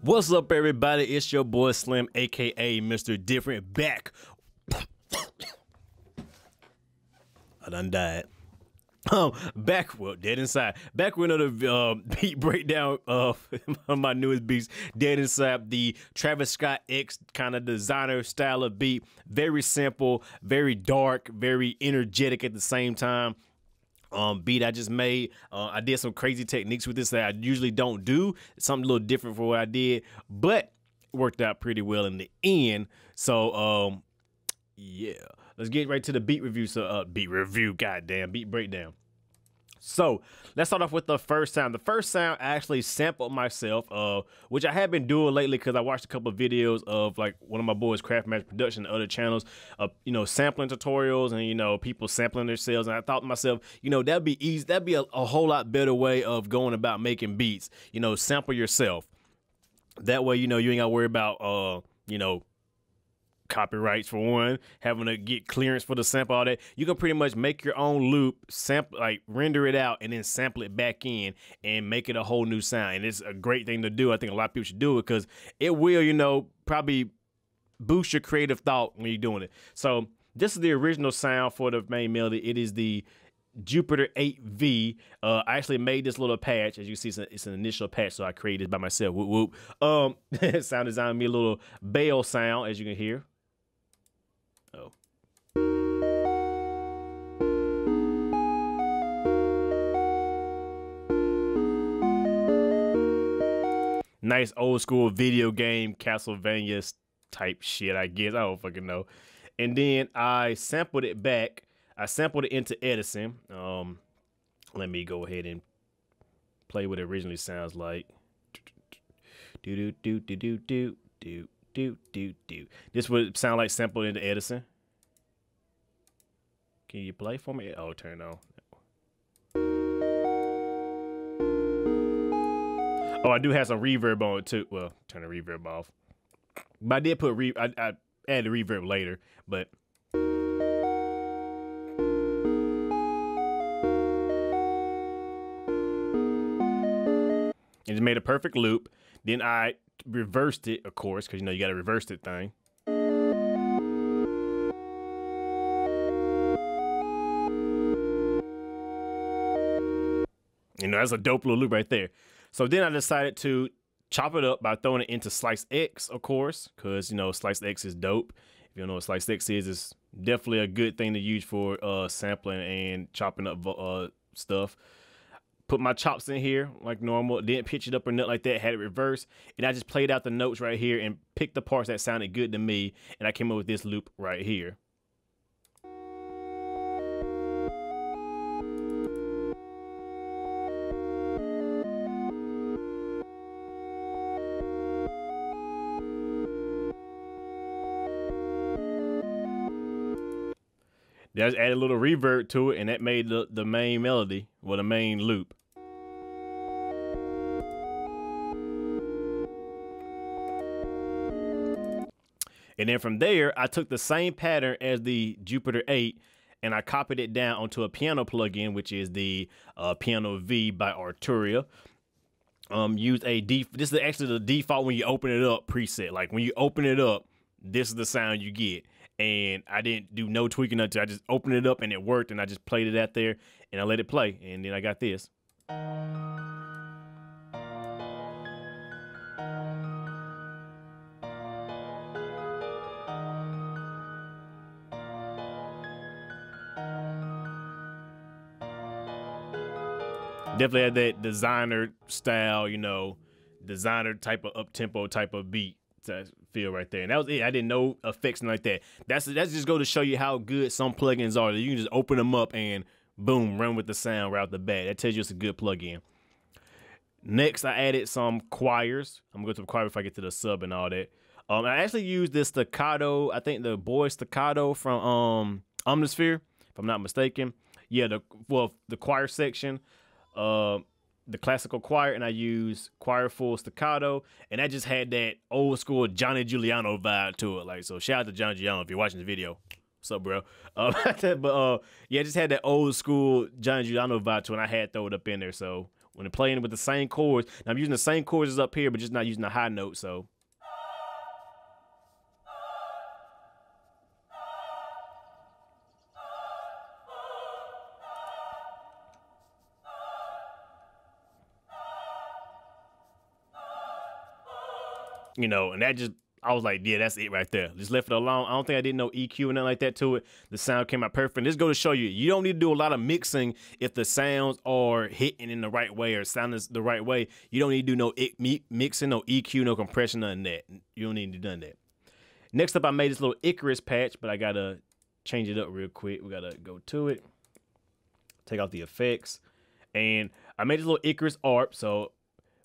What's up, everybody? It's your boy Slim, aka Mr. Different, back. I done died. Back, well, dead inside. Back with another beat breakdown of my newest beats, Dead Inside, the Travis Scott X kind of designer style of beat. Very simple, very dark, very energetic at the same time. Beat I just made. I did some crazy techniques with this that I usually don't do. It's something a little different for what I did, but it worked out pretty well in the end. So, yeah, let's get right to the beat review. So, beat breakdown. So let's start off with the first sound. The first sound I actually sampled myself, which I have been doing lately because I watched a couple of videos of like one of my boys, Craft Match Production, and other channels, you know, sampling tutorials and, you know, people sampling themselves. And I thought to myself, you know, that'd be easy. That'd be a whole lot better way of going about making beats. You know, sample yourself. That way, you know, you ain't got to worry about, you know, copyrights for one, having to get clearance for the sample, all that. You can pretty much make your own loop, sample, like render it out and then sample it back in and make it a whole new sound. And it's a great thing to do. I think a lot of people should do it because it will, you know, probably boost your creative thought when you're doing it. So this is the original sound for the main melody. It is the Jupiter 8V. I actually made this little patch. As you see, it's an initial patch, so I created it by myself. Whoop, whoop. Sound designed me a little bell sound, as you can hear. Oh. Nice old school video game Castlevania type shit, I guess. I don't fucking know. And then I sampled it back. I sampled it into Edison. Let me go ahead and play what it originally sounds like. Do do do do do do do. Do. This would sound like sampled into Edison. Can you play for me? Oh, turn on. Oh, I do have some reverb on it too. Well, turn the reverb off. But I did put I added reverb later, but it just made a perfect loop. Then I reversed it, of course, because you know you got to reverse that thing. You know, that's a dope little loop right there. So then I decided to chop it up by throwing it into Slice X, of course, because, you know, Slice X is dope. If you don't know what Slice X is, it's definitely a good thing to use for sampling and chopping up stuff. Put my chops in here like normal, didn't pitch it up or nothing like that, had it reversed, and I just played out the notes right here and picked the parts that sounded good to me, and I came up with this loop right here. Then I just added a little reverb to it, and that made the main melody, well, the main loop. And then from there, I took the same pattern as the Jupiter 8 and I copied it down onto a piano plugin, which is the Piano V by Arturia. This is actually the default when you open it up preset. Like when you open it up, this is the sound you get. and I didn't do no tweaking until I just opened it up and it worked, and I just played it out there and I let it play, and then I got this. Definitely had that designer style, you know, designer type of up-tempo type of beat to feel right there. And that was it. I didn't know effects like that. That's just go to show you how good some plugins are. You can just open them up and boom, run with the sound right off the bat. That tells you it's a good plugin. Next, I added some choirs. I'm gonna go to the choir before I get to the sub and all that. I actually used this staccato. I think the boy staccato from Omnisphere, if I'm not mistaken. Yeah, the choir section. The classical choir, and I used choir full staccato, and that just had that old school Johnny Giuliano vibe to it. Like, so shout out to Johnny Giuliano if you're watching the video. What's up, bro? Yeah, it just had that old school Johnny Giuliano vibe to it, and I had to throw it up in there. So when I'm playing with the same chords, now I'm using the same chords as up here, but just not using the high note. So you know, and that just, I was like, yeah, that's it right there. Just left it alone. I don't think I did no EQ and nothing like that to it. The sound came out perfect. And this goes to show you, you don't need to do a lot of mixing if the sounds are hitting in the right way or sounding the right way. You don't need to do no mixing, no EQ, no compression, none of that. You don't need to do none of that. Next up, I made this little Icarus patch, but I got to change it up real quick. We got to go to it, take out the effects. And I made this little Icarus ARP. So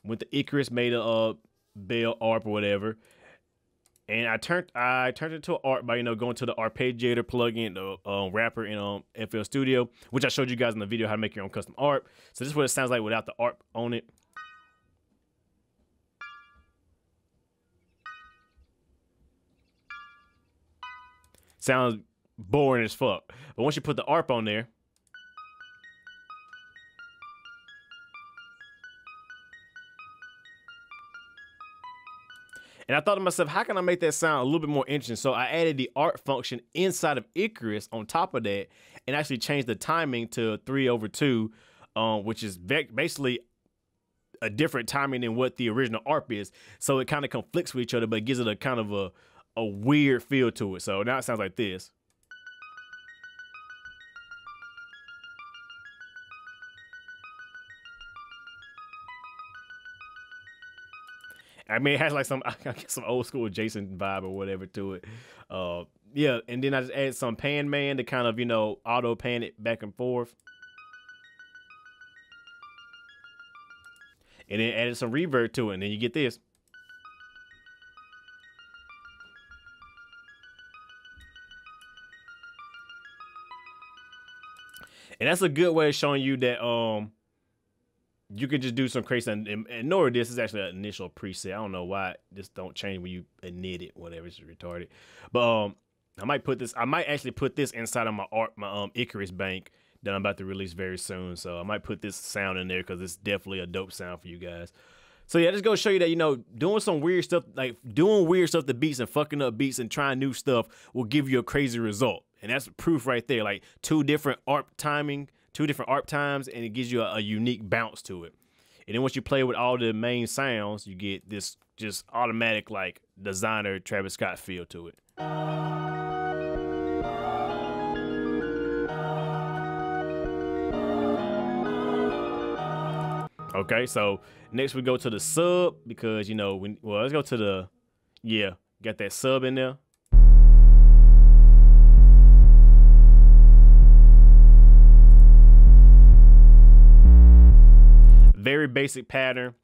with the Icarus, made a bell ARP or whatever, and I turned it into an ARP by, you know, going to the arpeggiator plugin, the wrapper in FL Studio, which I showed you guys in the video how to make your own custom ARP. So this is what it sounds like without the ARP on it. Sounds boring as fuck, but once you put the ARP on there, and I thought to myself, how can I make that sound a little bit more interesting? So I added the ARP function inside of Icarus on top of that, and actually changed the timing to 3/2, which is basically a different timing than what the original ARP is. So it kind of conflicts with each other, but it gives it a kind of a weird feel to it. So now it sounds like this. I mean, it has like some, I guess, some old school Jason vibe or whatever to it. Yeah, and then I just added some pan man to kind of, you know, auto pan it back and forth. And then added some reverb to it, and then you get this. And that's a good way of showing you that you can just do some crazy, and ignore this is actually an initial preset. I don't know why this don't change when you init it, whatever, it's retarded. But I might actually put this inside of my Icarus bank that I'm about to release very soon. So I might put this sound in there because it's definitely a dope sound for you guys. So yeah, just go show you that, you know, doing some weird stuff, like doing weird stuff to beats and fucking up beats and trying new stuff will give you a crazy result. And that's proof right there, like two different ARP times, and it gives you a unique bounce to it. And then once you play with all the main sounds, you get this just automatic, like, designer Travis Scott feel to it. Okay, so next we go to the sub, because, you know, well, let's go to the, yeah, got that sub in there. Very basic pattern.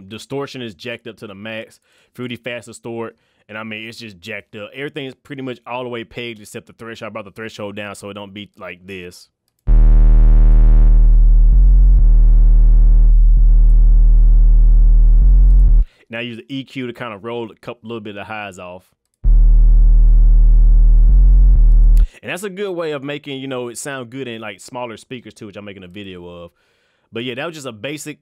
Distortion is jacked up to the max. Fruity fast distort, and I mean, it's just jacked up. Everything is pretty much all the way pegged except the threshold. I brought the threshold down so it don't be like this. Now I use the EQ to kind of roll a little bit of highs off. And that's a good way of making, you know, it sound good in like smaller speakers too, which I'm making a video of. But yeah, that was just a basic,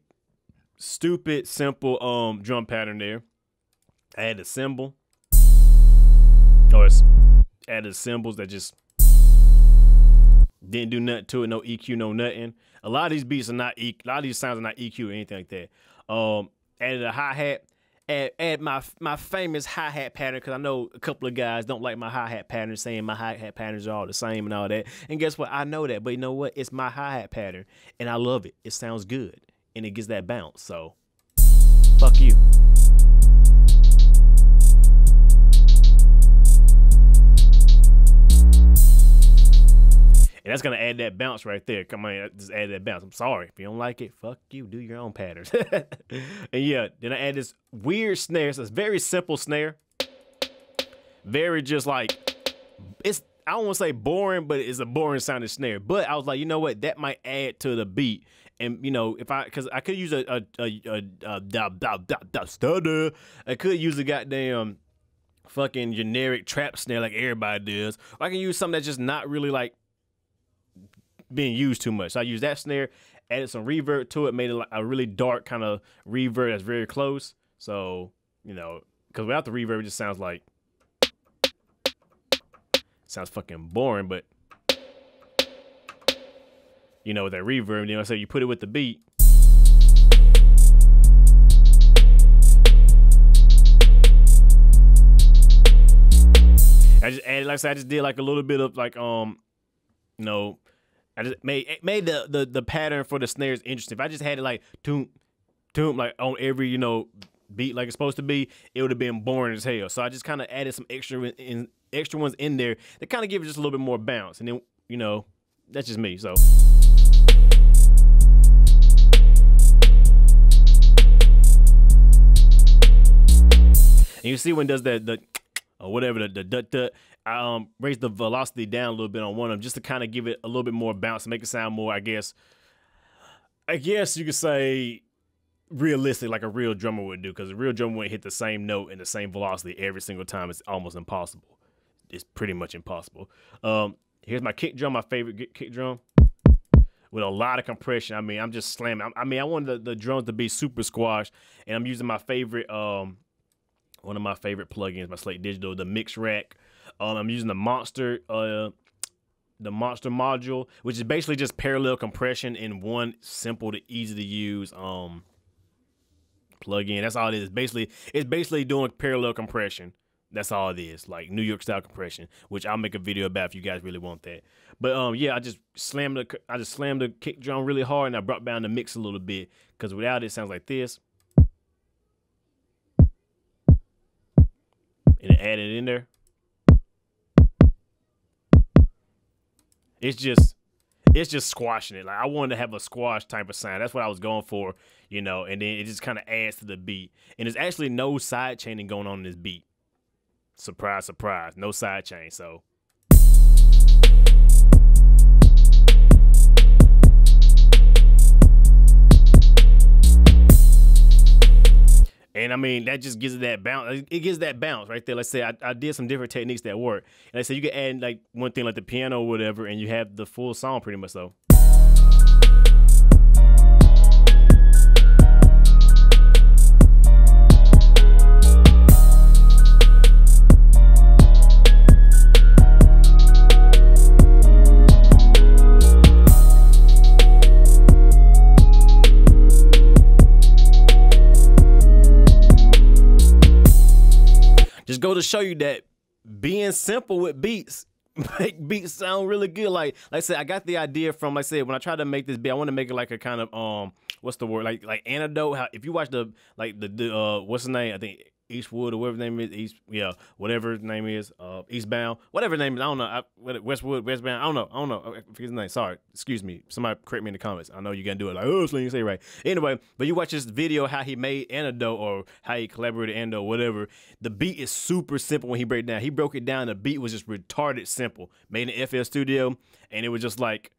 stupid, simple drum pattern there. I had the cymbal. Oh, added cymbals that just didn't do nothing to it. No EQ, no nothing. A lot of these beats are not a lot of these sounds are not EQ or anything like that. Added a hi-hat. Add my famous hi-hat pattern, because I know a couple of guys don't like my hi-hat pattern, saying my hi-hat patterns are all the same and all that. And guess what? I know that, but you know what? It's my hi-hat pattern, and I love it. It sounds good, and it gets that bounce. So, fuck you. And that's gonna add that bounce right there. Come on, just add that bounce. I'm sorry if you don't like it. Fuck you. Do your own patterns. And yeah, then I add this weird snare. So it's very simple snare. Very just like it's. I don't want to say boring, but it's a boring sounding snare. But I was like, you know what? That might add to the beat. And you know, because I could use I could use a goddamn fucking generic trap snare like everybody does. Or I can use something that's just not really like being used too much. So I used that snare, added some reverb to it, made it like a really dark kind of reverb that's very close. So, you know, because without the reverb, it just sounds like, sounds fucking boring. But, you know, with that reverb, you know, so you put it with the beat. I just added, like I said, I just did like a little bit of like, you know, I just made the pattern for the snares interesting. If I just had it like toom, like on every, you know, beat like it's supposed to be, it would have been boring as hell. So I just kind of added some extra ones in there that kind of give it just a little bit more bounce. And then, you know, that's just me. So. And you see when it does that or whatever the I raised the velocity down a little bit on one of them just to kind of give it a little bit more bounce and make it sound more, I guess you could say realistic, like a real drummer would do, because a real drummer would hit the same note and the same velocity every single time. It's almost impossible. It's pretty much impossible. Here's my kick drum, my favorite kick drum, with a lot of compression. I mean, I'm just slamming. I mean, I wanted the drums to be super squashed, and I'm using my favorite one of my favorite plugins, my Slate Digital, the Mix Rack. I'm using the Monster module, which is basically just parallel compression in one simple to easy to use plugin. That's all it is. It's basically doing parallel compression. That's all it is, like New York style compression, which I'll make a video about if you guys really want that. But yeah, I just slammed the kick drum really hard, and I brought down the mix a little bit, because without it sounds like this. And then add it in there. It's just squashing it. Like I wanted to have a squash type of sound. That's what I was going for, you know. And then it just kind of adds to the beat. And there's actually no side chaining going on in this beat. Surprise, surprise, no side chain. So. And I mean, that just gives it that bounce. It gives that bounce right there. Let's say I did some different techniques that work. And let's say you can add like one thing like the piano or whatever, and you have the full song pretty much though. Just go to show you that being simple with beats make beats sound really good. Like I said, I got the idea from, like I said, when I tried to make this beat, I want to make it like a kind of what's the word? Like antidote. How if you watch the what's the name? I think Eastwood or whatever his name is, whatever his name is, Eastbound, whatever his name is, I don't know, Westwood, Westbound, I don't know, I forget his name, sorry, excuse me, somebody correct me in the comments, I know you're gonna do it like, oh, Sling, you say it right. Anyway, but you watch this video, how he made Antidote, or how he collaborated Antidote, whatever, the beat is super simple when he broke it down, the beat was just retarded simple, made in FL Studio, and it was just like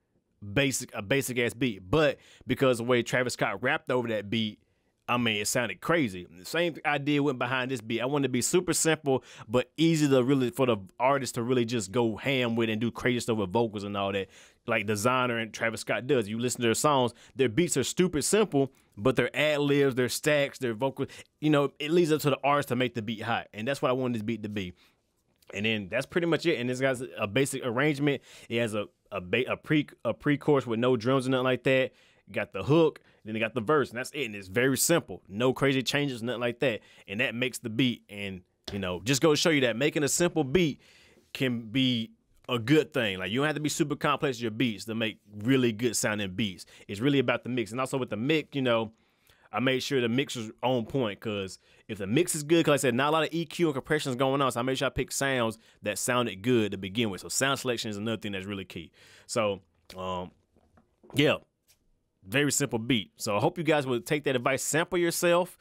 a basic ass beat, but because the way Travis Scott rapped over that beat, I mean, it sounded crazy. The same idea went behind this beat. I wanted to be super simple, but easy to really, for the artist to really just go ham with and do crazy stuff with vocals and all that, like Desiiger and Travis Scott does. You listen to their songs, their beats are stupid simple, but their ad-libs, their stacks, their vocals, you know, it leads up to the artist to make the beat hot. And that's what I wanted this beat to be. And then that's pretty much it. And this guy's a basic arrangement. It has a pre-chorus with no drums or nothing like that. Got the hook, then they got the verse, and that's it. And it's very simple. No crazy changes, nothing like that. And that makes the beat. And, you know, just go to show you that making a simple beat can be a good thing. Like, you don't have to be super complex with your beats to make really good sounding beats. It's really about the mix. And also with the mix, you know, I made sure the mix was on point, because if the mix is good, because I said not a lot of EQ and compression is going on, so I made sure I picked sounds that sounded good to begin with. So sound selection is another thing that's really key. So, yeah, very simple beat. So I hope you guys will take that advice, sample yourself,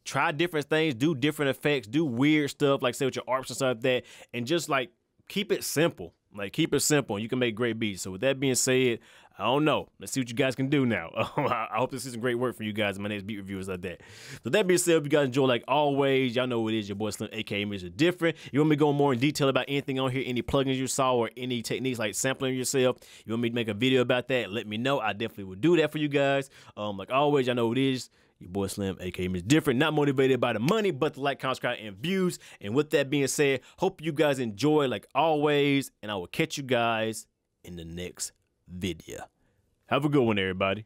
try different things, do different effects, do weird stuff, like say with your arps and stuff like that, and just like keep it simple. Like, keep it simple, and you can make great beats. So with that being said, I don't know. Let's see what you guys can do now. I hope this is some great work for you guys in my next beat reviewers like that. So that being said, if you guys enjoy, like always, y'all know what it is, your boy Slim, aka Mr. Different. You want me to go more in detail about anything on here, any plugins you saw, or any techniques like sampling yourself, you want me to make a video about that, let me know. I definitely will do that for you guys. Like always, y'all know what it is. Your boy Slim, aka Mr. Different, not motivated by the money, but the like, comment, subscribe, and views. And with that being said, hope you guys enjoy like always, and I will catch you guys in the next video. Have a good one, everybody.